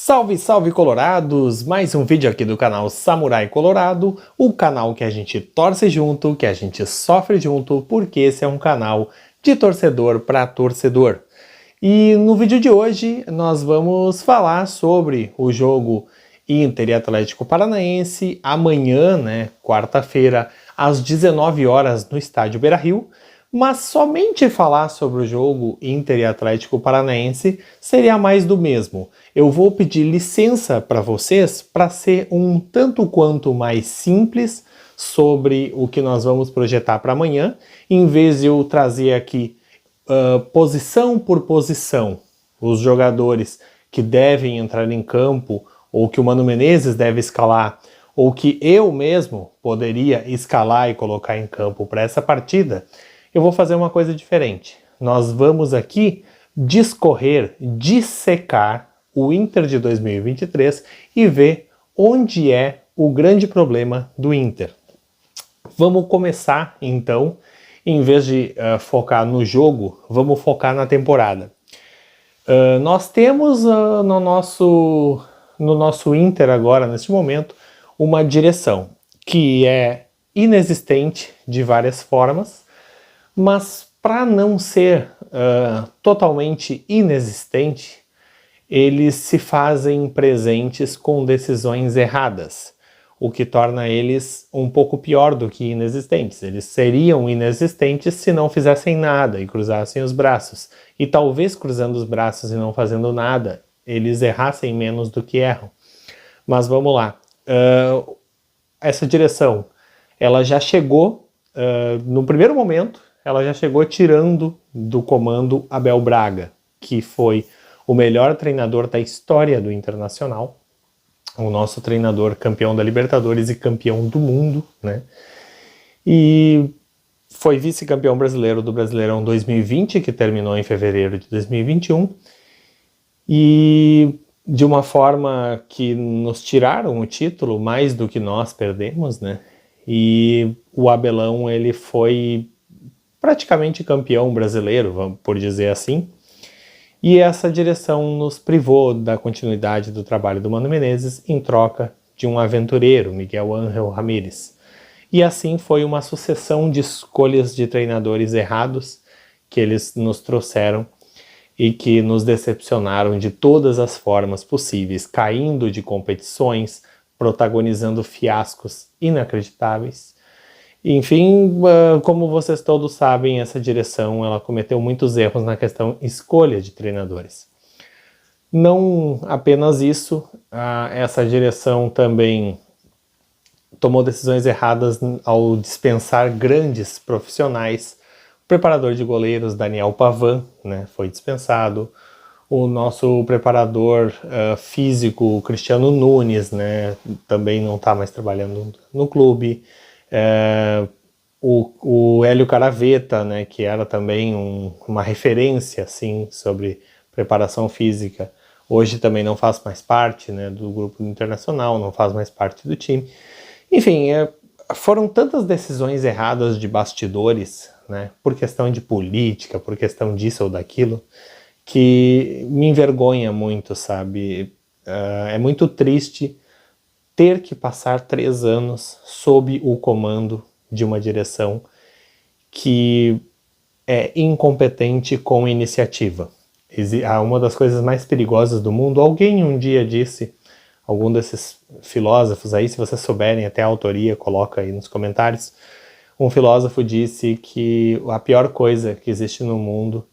Salve, salve colorados! Mais um vídeo aqui do canal Samurai Colorado, o canal que a gente torce junto, que a gente sofre junto, porque esse é um canal de torcedor para torcedor. E no vídeo de hoje nós vamos falar sobre o jogo Inter e Atlético Paranaense amanhã, quarta-feira, às 19 horas no estádio Beira-Rio. Mas somente falar sobre o jogo Inter e Atlético Paranaense seria mais do mesmo. Eu vou pedir licença para vocês para ser um tanto quanto mais simples sobre o que nós vamos projetar para amanhã, em vez de eu trazer aqui posição por posição os jogadores que devem entrar em campo, ou que o Mano Menezes deve escalar, ou que eu mesmo poderia escalar e colocar em campo para essa partida. Eu vou fazer uma coisa diferente. Nós vamos aqui dissecar o Inter de 2023 e ver onde é o grande problema do Inter. Vamos começar, então, em vez de focar no jogo, vamos focar na temporada. Nós temos no nosso Inter agora, neste momento, uma direção que é inexistente de várias formas, mas para não ser totalmente inexistente, eles se fazem presentes com decisões erradas, o que torna eles um pouco pior do que inexistentes. Eles seriam inexistentes se não fizessem nada e cruzassem os braços. E talvez cruzando os braços e não fazendo nada, eles errassem menos do que erram. Mas vamos lá. Essa direção, ela já chegou, no primeiro momento, ela já chegou tirando do comando Abel Braga, que foi o melhor treinador da história do Internacional, o nosso treinador campeão da Libertadores e campeão do mundo, né? E foi vice-campeão brasileiro do Brasileirão 2020, que terminou em fevereiro de 2021, e de uma forma que nos tiraram o título mais do que nós perdemos, né? E o Abelão, ele foi praticamente campeão brasileiro, vamos por dizer assim, e essa direção nos privou da continuidade do trabalho do Mano Menezes em troca de um aventureiro, Miguel Ángel Ramírez. E assim foi uma sucessão de escolhas de treinadores errados que eles nos trouxeram e que nos decepcionaram de todas as formas possíveis, caindo de competições, protagonizando fiascos inacreditáveis. Enfim, como vocês todos sabem, essa direção ela cometeu muitos erros na questão escolha de treinadores. Não apenas isso, essa direção também tomou decisões erradas ao dispensar grandes profissionais. O preparador de goleiros, Daniel Pavan, né, foi dispensado. O nosso preparador físico, Cristiano Nunes, né, também não está mais trabalhando no clube. O Hélio Caraveta, né, que era também uma referência assim, sobre preparação física, hoje também não faz mais parte, né, do grupo internacional, não faz mais parte do time. Enfim, foram tantas decisões erradas de bastidores, né, por questão de política, por questão disso ou daquilo, que me envergonha muito, sabe? É muito triste ter que passar 3 anos sob o comando de uma direção que é incompetente com iniciativa. Uma das coisas mais perigosas do mundo, alguém um dia disse, algum desses filósofos aí, se vocês souberem até a autoria, coloca aí nos comentários, um filósofo disse que a pior coisa que existe no mundo,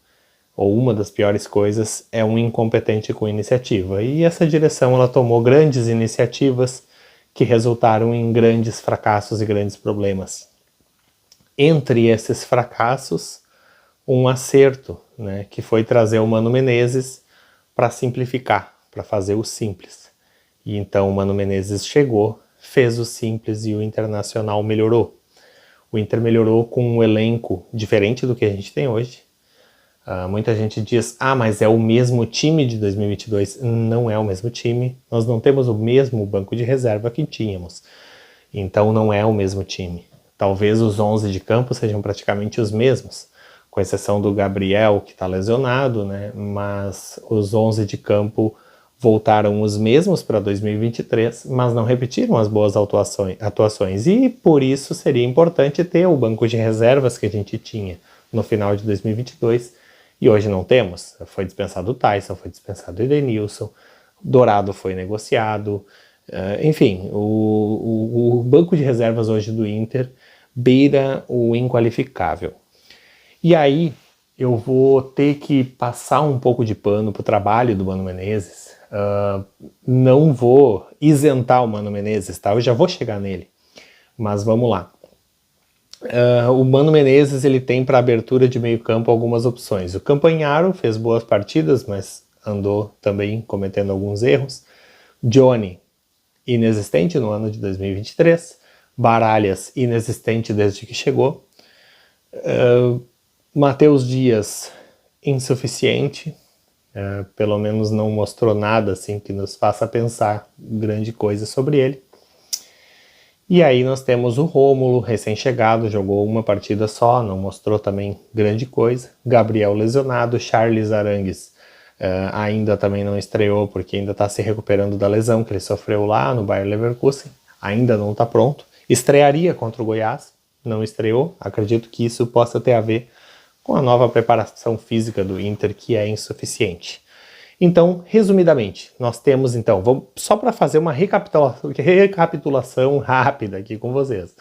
ou uma das piores coisas, é um incompetente com iniciativa. E essa direção ela tomou grandes iniciativas que resultaram em grandes fracassos e grandes problemas. Entre esses fracassos, um acerto, né, que foi trazer o Mano Menezes para simplificar, para fazer o simples. E então o Mano Menezes chegou, fez o simples e o Internacional melhorou. O Inter melhorou com um elenco diferente do que a gente tem hoje. Muita gente diz, mas é o mesmo time de 2022. Não é o mesmo time. Nós não temos o mesmo banco de reserva que tínhamos. Então não é o mesmo time. Talvez os 11 de campo sejam praticamente os mesmos, com exceção do Gabriel, que está lesionado, né? Mas os 11 de campo voltaram os mesmos para 2023, mas não repetiram as boas atuações. E por isso seria importante ter o banco de reservas que a gente tinha no final de 2022 e hoje não temos. Foi dispensado o Tyson, foi dispensado o Edenilson, Dourado foi negociado, enfim, o banco de reservas hoje do Inter beira o inqualificável. E aí eu vou ter que passar um pouco de pano para o trabalho do Mano Menezes. Não vou isentar o Mano Menezes, tá? Eu já vou chegar nele, mas vamos lá. O Mano Menezes ele tem para abertura de meio campo algumas opções. O Campagnaro fez boas partidas, mas andou também cometendo alguns erros. Johnny, inexistente no ano de 2023. Baralhas, inexistente desde que chegou. Matheus Dias, insuficiente. Pelo menos não mostrou nada assim que nos faça pensar grande coisa sobre ele. E aí nós temos o Rômulo, recém-chegado, jogou uma partida só, não mostrou também grande coisa. Gabriel lesionado, Charles Arangues ainda também não estreou porque ainda está se recuperando da lesão que ele sofreu lá no Bayer Leverkusen, ainda não está pronto. Estrearia contra o Goiás, não estreou, acredito que isso possa ter a ver com a nova preparação física do Inter, que é insuficiente. Então, resumidamente, nós temos então, só para fazer uma recapitulação rápida aqui com vocês,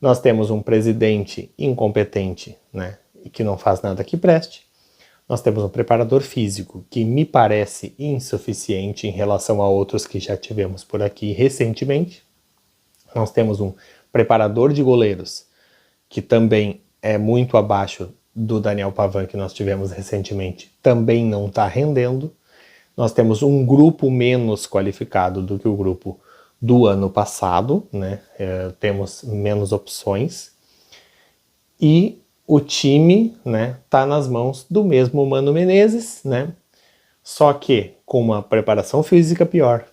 nós temos um presidente incompetente, né, que não faz nada que preste, nós temos um preparador físico que me parece insuficiente em relação a outros que já tivemos por aqui recentemente, nós temos um preparador de goleiros que também é muito abaixo do Daniel Pavan que nós tivemos recentemente, também não está rendendo. Nós temos um grupo menos qualificado do que o grupo do ano passado, né? Temos menos opções. E o time, né, tá nas mãos do mesmo Mano Menezes, né? Só que com uma preparação física pior,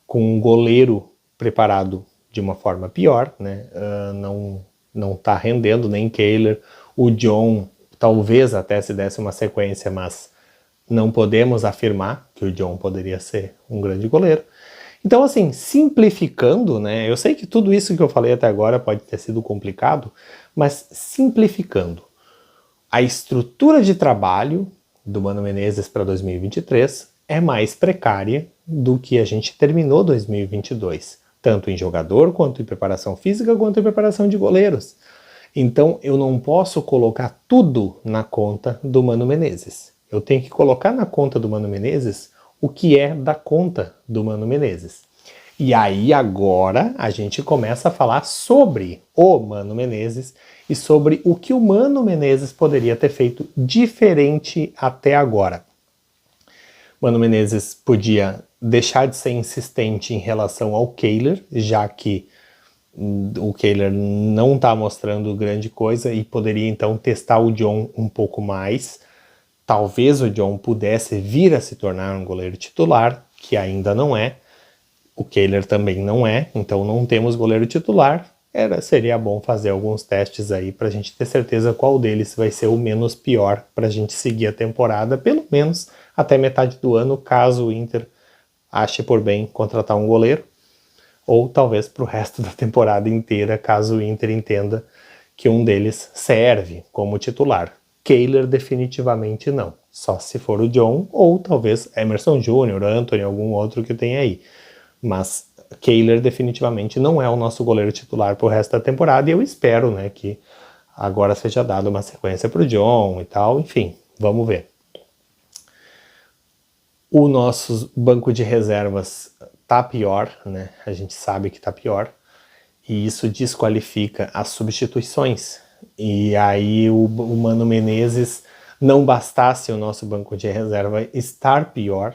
com um goleiro preparado de uma forma pior, né? Não tá rendendo nem Kehler, o John talvez até se desse uma sequência, mas não podemos afirmar que o John poderia ser um grande goleiro. Então, assim, simplificando, né? Eu sei que tudo isso que eu falei até agora pode ter sido complicado, mas simplificando, a estrutura de trabalho do Mano Menezes para 2023 é mais precária do que a gente terminou 2022, tanto em jogador, quanto em preparação física, quanto em preparação de goleiros. Então, eu não posso colocar tudo na conta do Mano Menezes. Eu tenho que colocar na conta do Mano Menezes o que é da conta do Mano Menezes. E aí agora a gente começa a falar sobre o Mano Menezes e sobre o que o Mano Menezes poderia ter feito diferente até agora. Mano Menezes podia deixar de ser insistente em relação ao Kehler, já que o Kehler não está mostrando grande coisa e poderia então testar o John um pouco mais. Talvez o John pudesse vir a se tornar um goleiro titular, que ainda não é. O Kehler também não é, então não temos goleiro titular. Seria bom fazer alguns testes aí para a gente ter certeza qual deles vai ser o menos pior para a gente seguir a temporada, pelo menos até metade do ano, caso o Inter ache por bem contratar um goleiro. Ou talvez para o resto da temporada inteira, caso o Inter entenda que um deles serve como titular. Kehler definitivamente não, só se for o John ou talvez Emerson Júnior, Antony, algum outro que tem aí. Mas Kehler definitivamente não é o nosso goleiro titular para o resto da temporada e eu espero, né, que agora seja dada uma sequência para o John e tal, enfim, vamos ver. O nosso banco de reservas tá pior, né? A gente sabe que tá pior e isso desqualifica as substituições. E aí o Mano Menezes, não bastasse o nosso banco de reserva estar pior,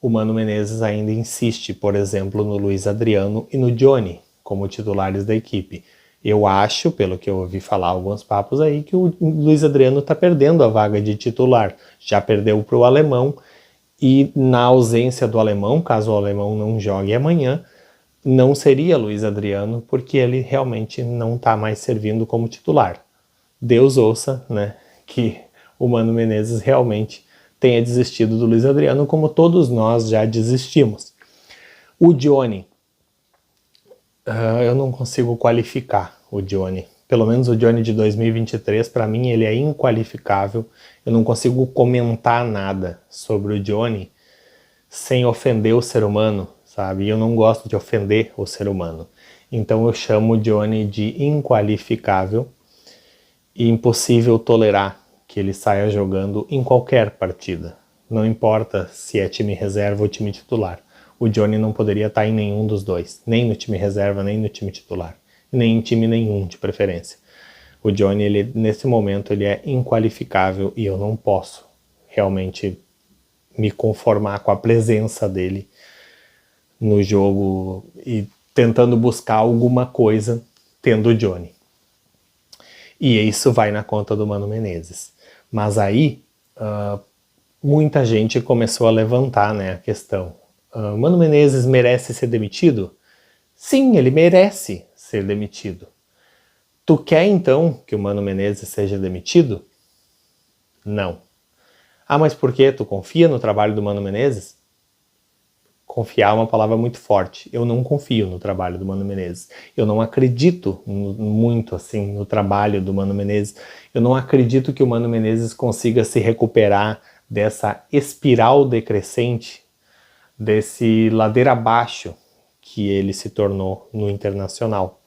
o Mano Menezes ainda insiste, por exemplo, no Luiz Adriano e no Johnny como titulares da equipe. Eu acho, pelo que eu ouvi falar alguns papos aí, que o Luiz Adriano tá perdendo a vaga de titular. Já perdeu para o alemão. E na ausência do alemão, caso o alemão não jogue amanhã, não seria Luiz Adriano, porque ele realmente não está mais servindo como titular. Deus ouça, né, que o Mano Menezes realmente tenha desistido do Luiz Adriano, como todos nós já desistimos. O Johnny, eu não consigo qualificar o Johnny. Pelo menos o Johnny de 2023, para mim, ele é inqualificável. Eu não consigo comentar nada sobre o Johnny sem ofender o ser humano, sabe? E eu não gosto de ofender o ser humano. Então eu chamo o Johnny de inqualificável e impossível tolerar que ele saia jogando em qualquer partida. Não importa se é time reserva ou time titular. O Johnny não poderia estar em nenhum dos dois, nem no time reserva, nem no time titular, nem em time nenhum de preferência. O Johnny, ele, nesse momento, ele é inqualificável e eu não posso realmente me conformar com a presença dele no jogo e tentando buscar alguma coisa tendo o Johnny. E isso vai na conta do Mano Menezes. Mas aí, muita gente começou a levantar, né, a questão. Mano Menezes merece ser demitido? Sim, ele merece ser demitido. Tu quer então que o Mano Menezes seja demitido? Não. Ah, mas por quê? Tu confia no trabalho do Mano Menezes? Confiar é uma palavra muito forte. Eu não confio no trabalho do Mano Menezes. Eu não acredito muito assim no trabalho do Mano Menezes. Eu não acredito que o Mano Menezes consiga se recuperar dessa espiral decrescente, desse ladeira abaixo que ele se tornou no Internacional.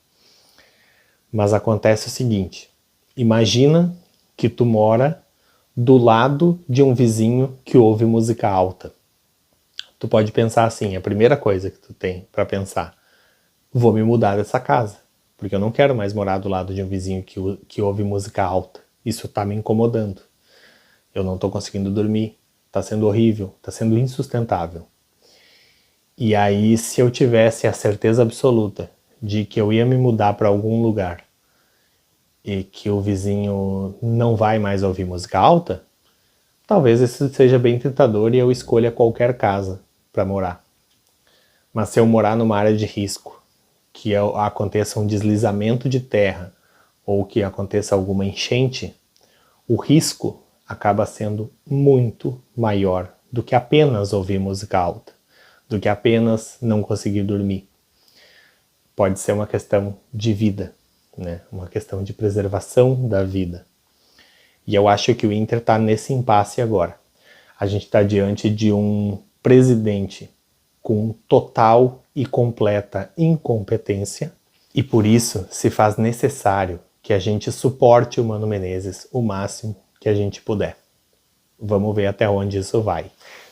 Mas acontece o seguinte, imagina que tu mora do lado de um vizinho que ouve música alta. Tu pode pensar assim, a primeira coisa que tu tem para pensar, vou me mudar dessa casa, porque eu não quero mais morar do lado de um vizinho que ouve música alta. Isso tá me incomodando. Eu não tô conseguindo dormir, tá sendo horrível, tá sendo insustentável. E aí, se eu tivesse a certeza absoluta de que eu ia me mudar para algum lugar e que o vizinho não vai mais ouvir música alta, talvez isso seja bem tentador e eu escolha qualquer casa para morar. Mas se eu morar numa área de risco, que aconteça um deslizamento de terra ou que aconteça alguma enchente, o risco acaba sendo muito maior do que apenas ouvir música alta, do que apenas não conseguir dormir. Pode ser uma questão de vida, né? Uma questão de preservação da vida. E eu acho que o Inter está nesse impasse agora. A gente está diante de um presidente com total e completa incompetência e por isso se faz necessário que a gente suporte o Mano Menezes o máximo que a gente puder. Vamos ver até onde isso vai.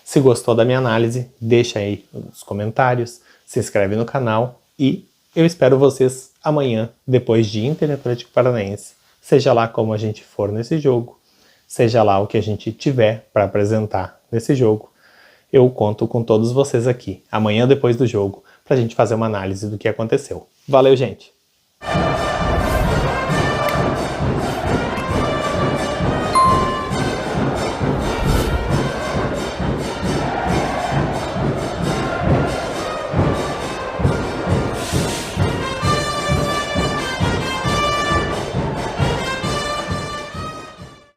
Se gostou da minha análise, deixa aí nos comentários, se inscreve no canal e eu espero vocês amanhã, depois de Inter e Atlético Paranaense, seja lá como a gente for nesse jogo, seja lá o que a gente tiver para apresentar nesse jogo, eu conto com todos vocês aqui, amanhã depois do jogo, para a gente fazer uma análise do que aconteceu. Valeu, gente!